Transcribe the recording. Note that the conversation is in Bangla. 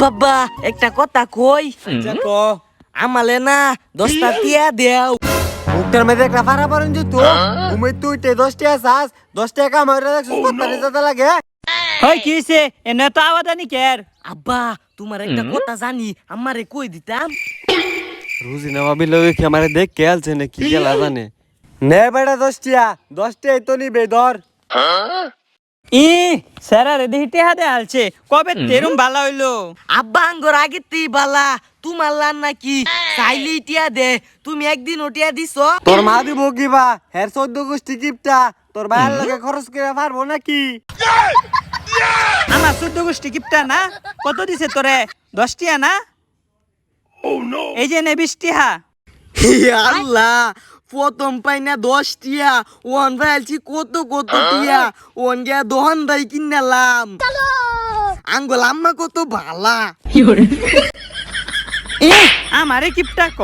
আব্বা একটা কথা কই কো আমালে না 10টা টিয়া দেও মুখটার মধ্যে একটা ফাড়া পড়েন যে তো তুমি তুই 10 টাকা চাস 10 টাকা আমার রাখছিস কত রেজাতে লাগে হয় কি হইছে এনে তো আওয়াদানি কের আব্বা তোমার একটা কথা জানি আমারে কই দিতাম রুজি না ভাবি লগে কি আমারে দেখ কে আলছে না কি গেলা জানে নে বেটা 10 টাকা তো নিবে ধর ই সারা রে দিতে হাতে আলছে কবে তেরুম ভালো হইলো আব্বা আঙ্গর আগেতেই বালা তোমার লান নাকি চাইলে টিয়া দে তুমি একদিন ওটিয়া দিছো তোর মা দিব কিবা হের 14 গোষ্ঠী কিপটা তোর ভাইয়ের লগে খরচ করে পারবো নাকি আমার 14 গোষ্ঠী কিপটা না কত দিছে তোরে 10 টিয়া না এই যে নে 20 টিয়া আল্লাহ প্রথম পাই না 10 টিয়া ওয়ান ভাইলছি কত কত টিয়া ওয়ান গিয়া দহন দাই কিনালাম আঙ্গল আম্মা কত ভালা আমারে কিপটা ক